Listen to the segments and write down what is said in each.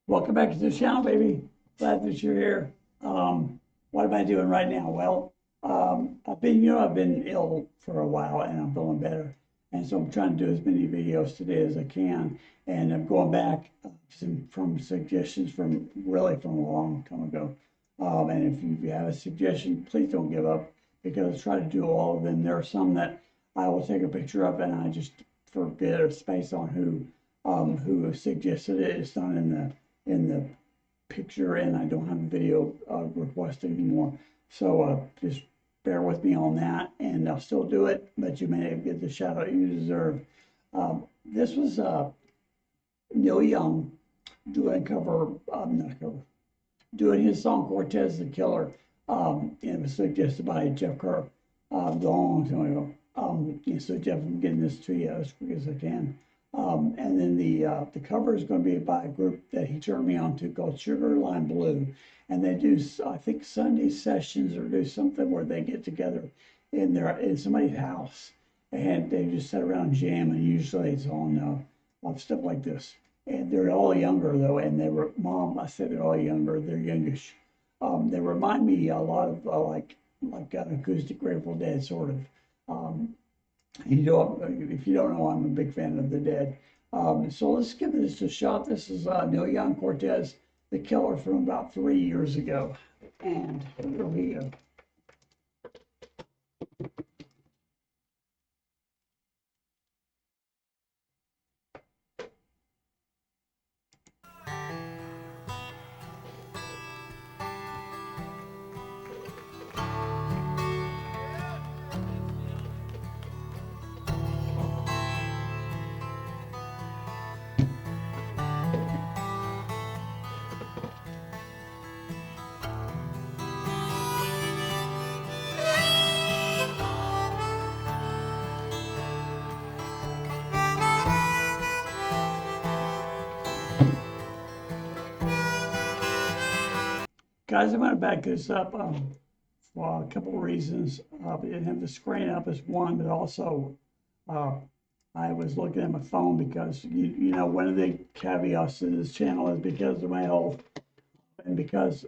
Welcome back to the channel, baby. Glad that you're here. What am I doing right now? Well, I've been ill for a while and I'm feeling better. And so I'm trying to do as many videos today as I can. And I'm going back from suggestions from a long time ago. And if you have a suggestion, please don't give up because I try to do all of them. There are some that I will take a picture of and I just forget or space on who suggested it. It's not in the picture and I don't have a video request anymore. So just bear with me on that and I'll still do it, but you may get the shout out you deserve. This was Neil Young doing doing his song Cortez the Killer. It was suggested by Jeff Kerr long time ago. So Jeff, I'm getting this to you as quick as I can. And then the cover is going to be by a group that he turned me on to called Sugar Lime Blue. And they do, I think, Sunday sessions or do something where they get together in somebody's house and they just sit around jam. And usually it's on stuff like this. And they're all younger though. And they were, I said they're all younger. They're youngish. They remind me a lot of like an Acoustic Grateful Dead sort of. If you don't know, I'm a big fan of the Dead. So let's give this a shot. This is Neil Young-Cortez, the Killer from about 3 years ago. And here we go. Guys, I'm going to back this up for a couple of reasons. I didn't have the screen up as one, but also I was looking at my phone because, you know, one of the caveats to this channel is because of my health and because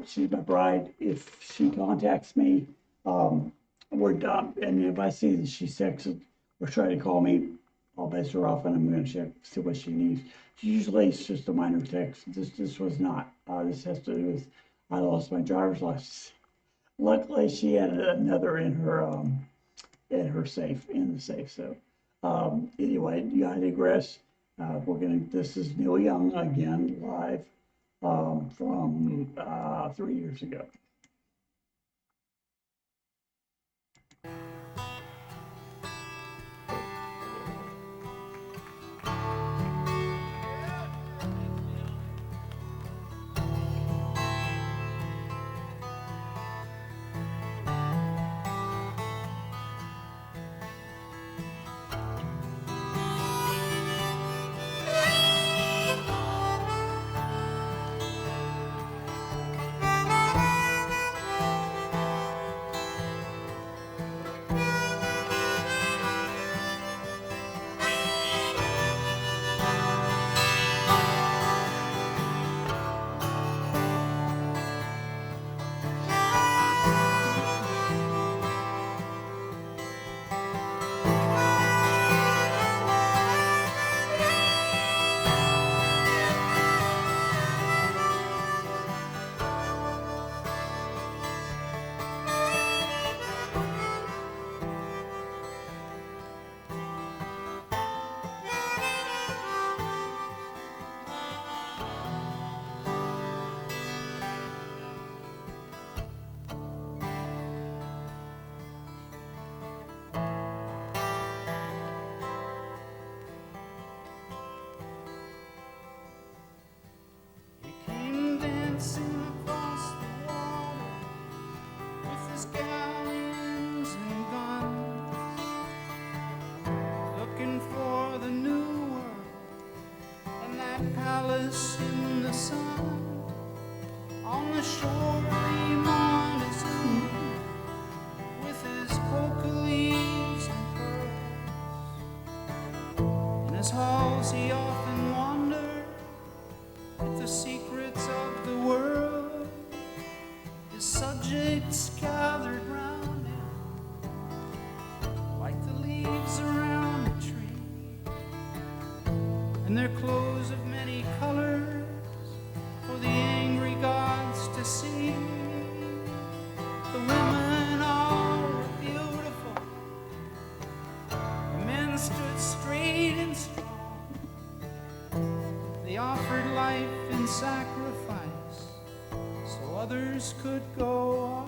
she's my bride. If she contacts me, we're done. And if I see that she's texted or trying to call me, I'll base her off and I'm going to check, see what she needs. Usually it's just a minor text. This was not. This has to do with I lost my driver's license. Luckily, she had another in the safe. So anyway, I digress. This is Neil Young again, live from 3 years ago. Palace in the sun, on the shore of Montezuma, with his coca leaves and pearls. In his halls he often wandered with the the secrets of the world. His subjects gathered round him like the leaves around a tree, and their clothes of many colors for the angry gods to see. The women all were beautiful, the men stood straight and strong. They offered life in sacrifice so others could go on.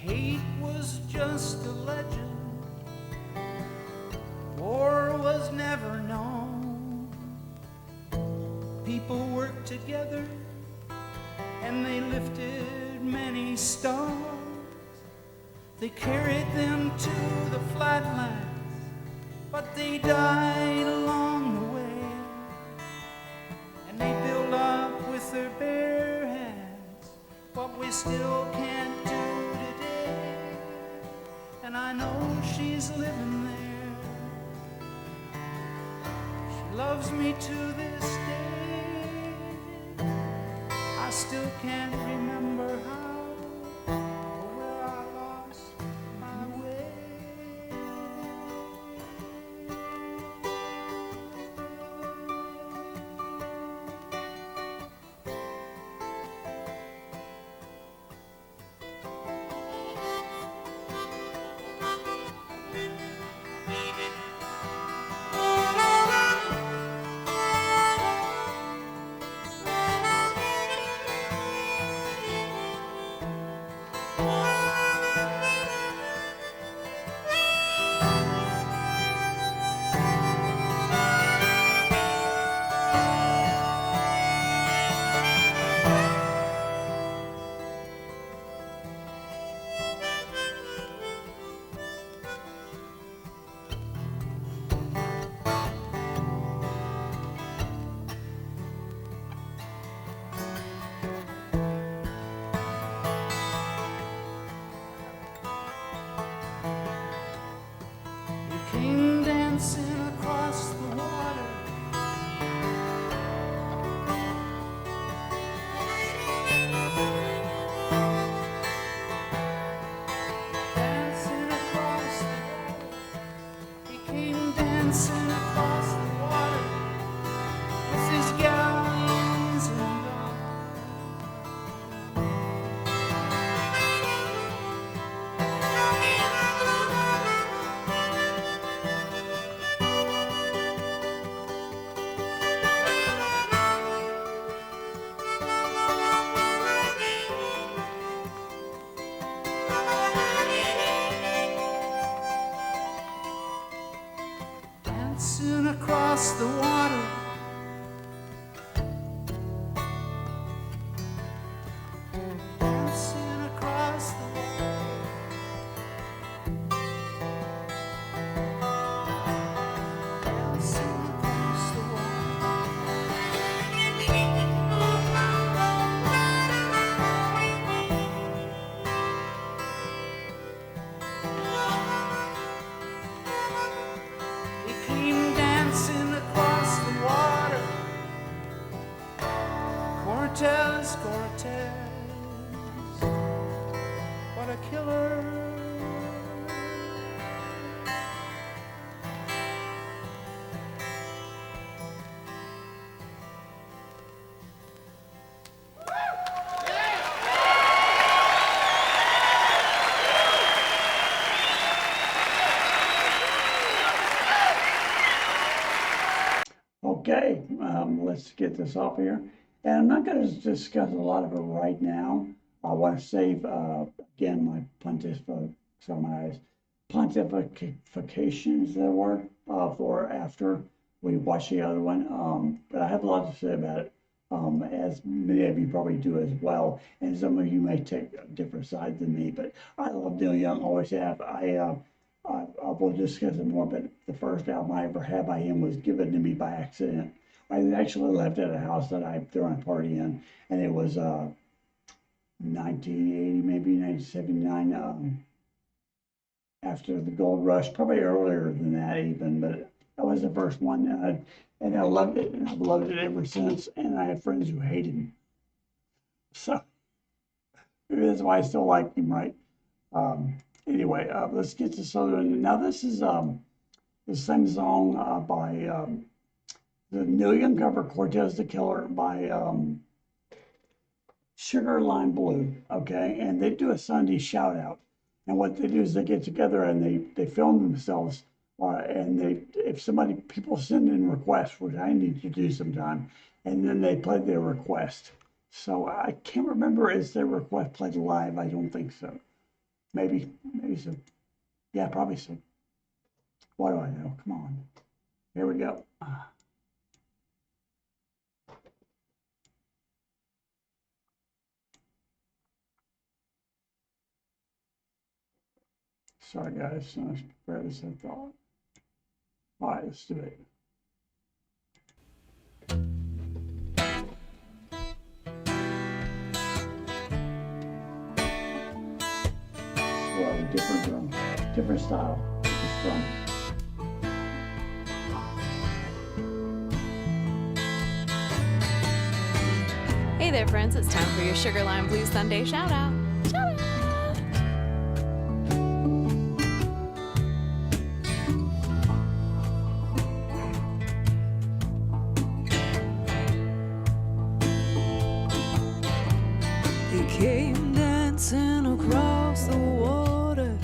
Hate was just a legend, war was never known. People worked together and they lifted many stars. They carried them to the flatlands, but they died along the way. And they built up with their bare hands what we still can't do today. And I know she's living there. She loves me to this day. I still can't remember how or where I lost my way. Came dancing across the water, dancing across the water. He came dancing across the water with his galleons and dancing across the water. Dancing across the water. Dancing across the He came dancing across the water. Cortez, Cortez, what a killer. Okay, let's get this off here. And I'm not going to discuss a lot of it right now. I want to save, again, my pontification, is that a word, for after we watch the other one. But I have a lot to say about it, as many of you probably do as well. And some of you may take a different side than me, but I love Neil Young, always have. I will discuss it more, but the first album I ever had by him was given to me by accident. I actually left at a house that I threw a party in, and it was 1980, maybe 1979, after the gold rush, probably earlier than that even, but that was the first one, and I loved it, and I've loved it ever since, and I have friends who hate him. So maybe that's why I still like him, right? Anyway, let's get to Southern. Now this is the same song by the Neil Young cover, Cortez the Killer, by Sugar Line Blue, okay? And they do a Sunday shout out. And what they do is they get together and they film themselves, and if people send in requests, which I need to do sometime, and then they play their request. So I can't remember, is their request played live? I don't think so. Maybe so. Yeah, probably so. What do I know? Come on. Here we go. Sorry, guys. Not as prepared as I thought. All right, let's do it. Well, different style. Different drum. Hey there, friends. It's time for your Sugar Line Blues Sunday shout out. Shout out! He came dancing across the water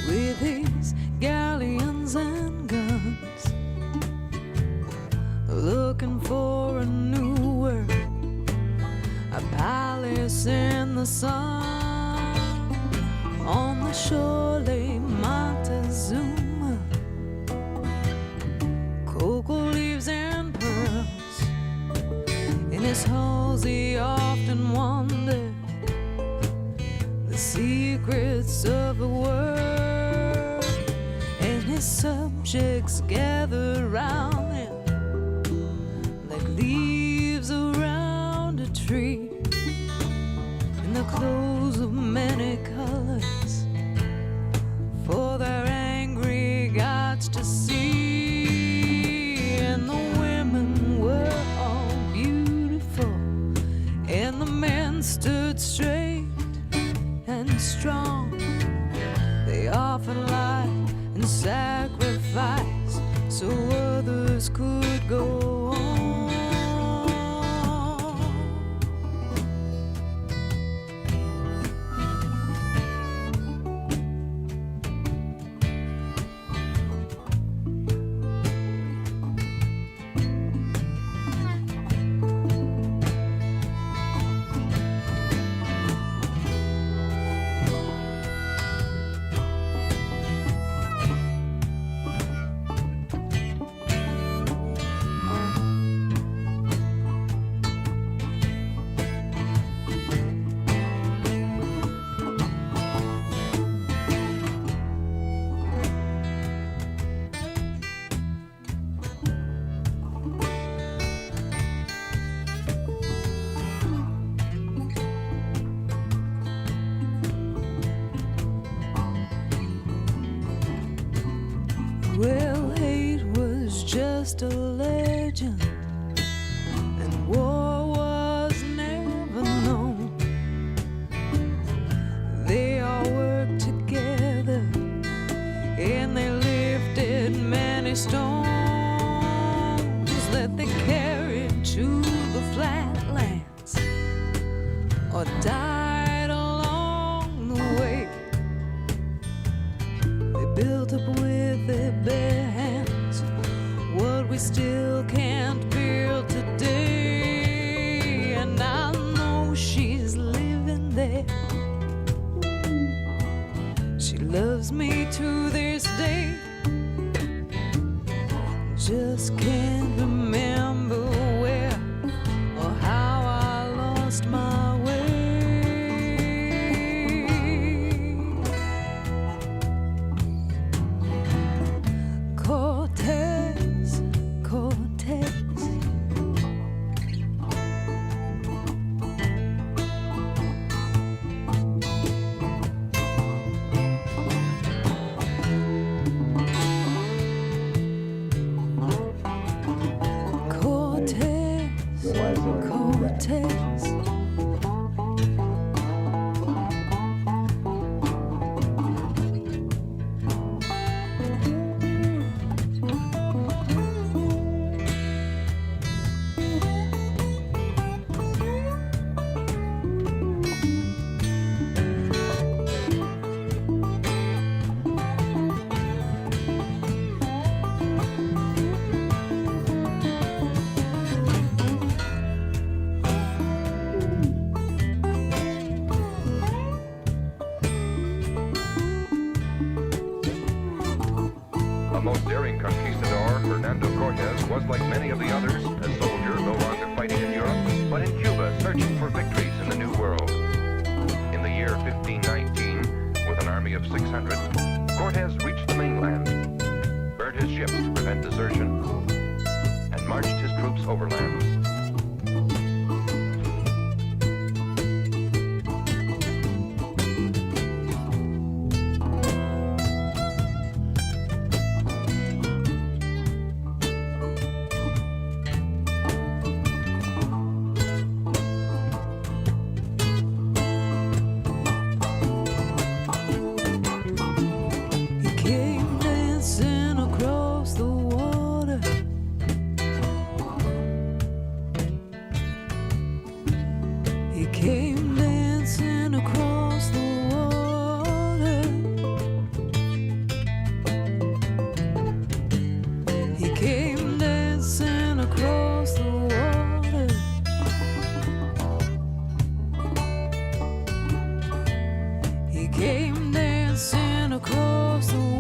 with his galleons and guns, looking for a new world, a palace in the sun. On the shore lay Montezuma, cocoa leaves and pearls. In his halls he often wandered the secrets of the world, and his subjects gather round him like leaves around a tree, in the clothes of many colors for their angry gods to see. And the women were all beautiful, and the men stood straight and strong. They offered life and sacrifice so others could go on. Well, hate was just a legend, and war was never known. They all worked together, and they lifted many stones that they carried to the flatlands, or died along the way. They built up with their bare hands what we we still can't build today. And I know she's living there. She loves me to this day. Just can't remember where or how I lost my way. Cortez, Cortez. Cortez. A most daring conquistador, Anothercoverlover was, like many of the others, a soldier no longer fighting in Europe, but in Cuba, searching for victories in the New World. In the year 1519, with an army of 600, Cortez reached the mainland, burnt his ships to prevent desertion, and marched his troops overland. Came dancing across the water. He came dancing across the water. He came dancing across the water.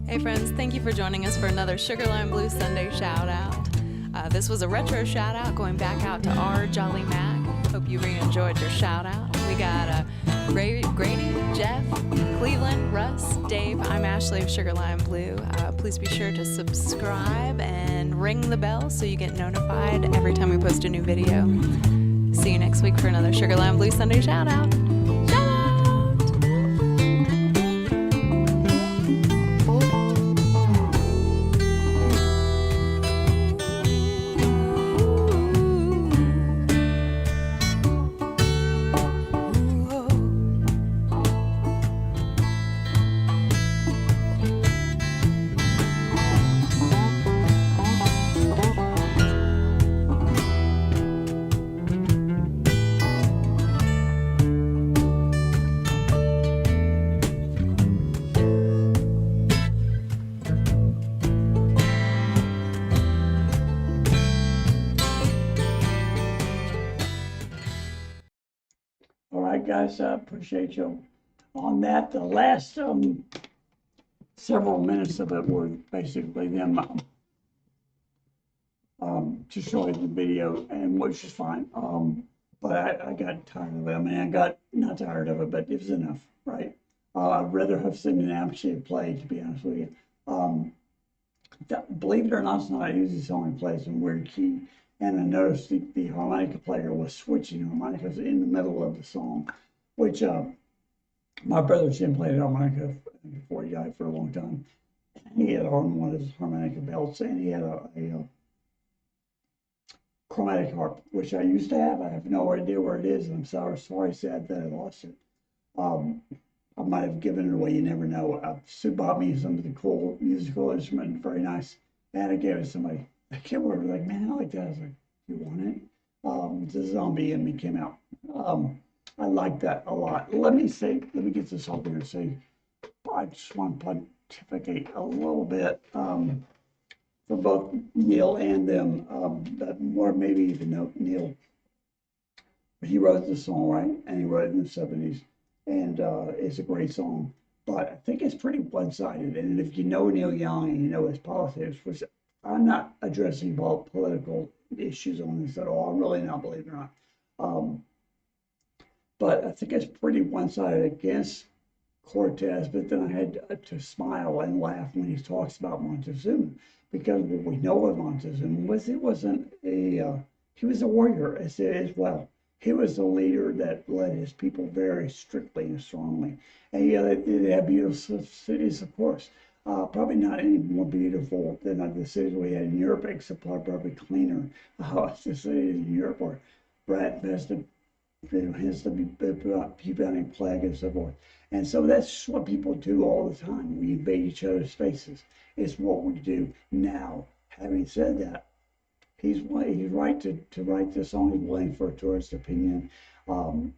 Hey friends, thank you for joining us for another Sugarline Blues Sunday shout out. This was a retro shout out going back out to our Jolly Mac. Hope you really enjoyed your shout out. We got Grady, Jeff, Cleveland, Russ, Dave. I'm Ashley of Sugarline Blue. Please be sure to subscribe and ring the bell so you get notified every time we post a new video. See you next week for another Sugarline Blues Sunday shout out. All right, guys, I appreciate you on that. The last several minutes of it were basically them just showing the video, and which is fine. But I got tired of it. I mean, I got not tired of it, but it was enough, right? I'd rather have seen an actually play, to be honest with you. Believe it or not, it's not an easy song to play. Some weird key, and I noticed the harmonica player was switching harmonicas in the middle of the song, which my brother Jim played harmonica before he died for a long time. He had on one of his harmonica belts, and he had a chromatic harp, which I used to have. I have no idea where it is, and I'm sorry, sad that I lost it. I might have given it away. You never know. Sue bought me some of the cool musical instrument, very nice, and I gave it to somebody. I came over like, man, I like that. I was like, you want it? The zombie in me came out. I like that a lot. Let me get this over here and say, I just want to pontificate a little bit for both Neil and them, but more maybe even Neil. He wrote the song, right? And he wrote it in the 70s. And it's a great song. But I think it's pretty one-sided. And if you know Neil Young and you know his politics, which I'm not addressing political issues on this at all. I'm really not, believe it or not. But I think it's pretty one-sided against Cortez. But then I had to smile and laugh when he talks about Montezuma, because what we know of Montezuma was he wasn't he was a warrior as well. He was a leader that led his people very strictly and strongly. And yeah, they have beautiful cities, of course. Probably not any more beautiful than the cities we had in Europe, except probably cleaner. The cities in Europe were rat infested, hence the bubonic plague and so forth. And so that's what people do all the time. We invade each other's spaces. It's what we do now. Having said that, he's right to write this song. He's willing for a tourist opinion, and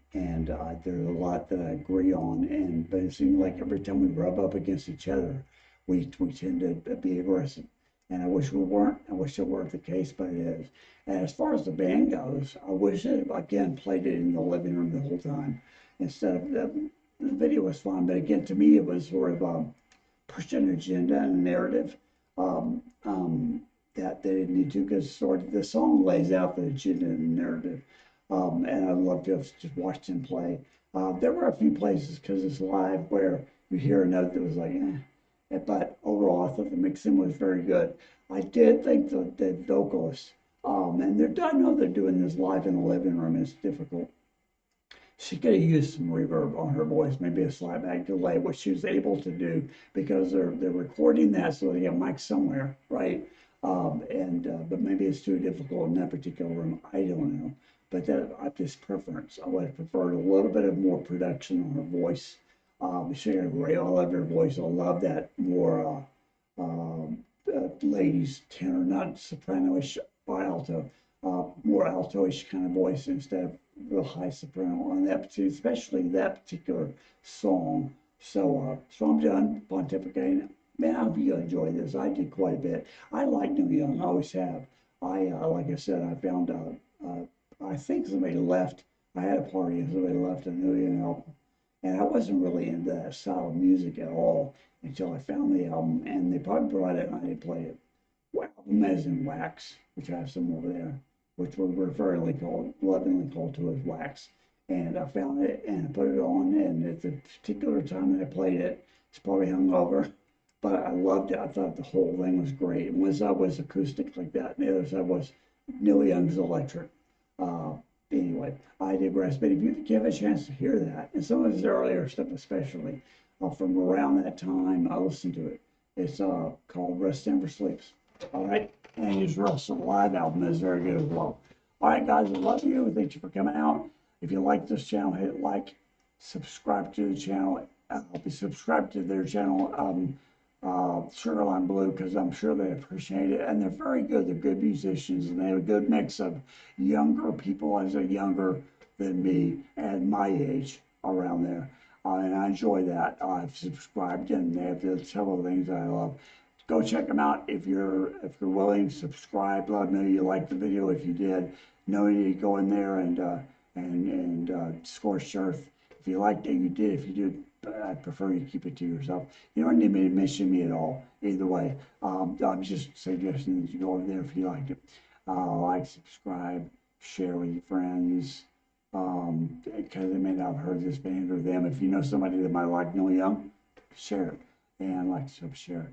there's a lot that I agree on. But it seems like every time we rub up against each other, we tend to be aggressive. And I wish we weren't. I wish it weren't the case, but it is. And as far as the band goes, I wish it again played it in the living room the whole time instead of the video was fun. But again, to me, it was sort of pushing an agenda and a narrative. That they didn't need to, because sort of the song lays out the agenda and narrative. And I'd love to have just watched him play. There were a few places, because it's live, where you hear a note that was like, eh. But overall, I thought the mixing was very good. I did think the vocalist, and I know they're doing this live in the living room, it's difficult. She could have used some reverb on her voice, maybe a slapback delay, which she was able to do, because they're recording that so they have mics somewhere, right? But maybe it's too difficult in that particular room. I don't know. But that just preference. I would have preferred a little bit of more production on her voice. She had a great, I love her voice. I love that more ladies tenor, not soprano-ish or alto, more alto-ish kind of voice instead of real high soprano on that, especially that particular song. So I'm done pontificating. Man, I hope you enjoy this. I did quite a bit. I like Neil Young, I always have. Like I said, I found I think somebody left. I had a party and somebody left a Neil Young album. And I wasn't really into that style of music at all until I found the album. And they probably brought it and I didn't play it. Album as in Wax, which I have some over there, which we're lovingly called to as Wax. And I found it and I put it on. And at the particular time that I played it, it's probably hungover. But I loved it. I thought the whole thing was great. And one side was acoustic like that, and the other side was Neil Young's electric. Anyway, I digress. But if you give a chance to hear that, and some of his earlier stuff especially, from around that time, I listened to it. It's called Rest Never Sleeps. All right? And his Russell live album is very good as well. All right, guys, I love you. Thank you for coming out. If you like this channel, hit like, subscribe to the channel. I'll be subscribed to their channel. Sugarline Blue, because I'm sure they appreciate it, and they're very good. They're good musicians, and they have a good mix of younger people, as are younger than me and my age around there, and I enjoy that. I've subscribed, and they have several things that I love. Go check them out if you're willing. Subscribe. Let me know you liked the video. If you did, know you need to go in there and and scorched earth. If you liked it, you did. If you did, I prefer you keep it to yourself. You don't need to mention me at all. Either way, I'm just suggesting that you go over there if you liked it. Like, subscribe, share with your friends, because they may not have heard this band or them. If you know somebody that might like Neil Young, share it, and like to share.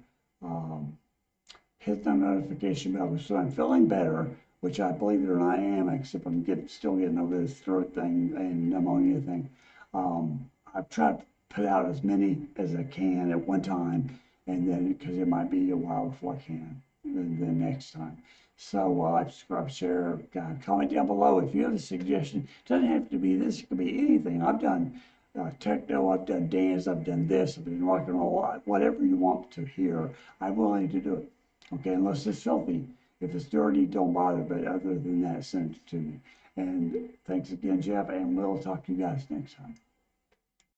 Hit the notification bell so I'm feeling better, which I believe it or not I am, except I'm still getting over this throat thing and pneumonia thing. I've tried to put out as many as I can at one time, and then because it might be a while before I can the next time. So like, subscribe, share, comment down below if you have a suggestion. It doesn't have to be this, it could be anything. I've done techno, I've done dance, I've done this, I've been rock and roll, whatever you want to hear, I'm willing to do it. Okay, unless it's filthy. If it's dirty, don't bother, but other than that, send it to me. And thanks again, Jeff, and we'll talk to you guys next time.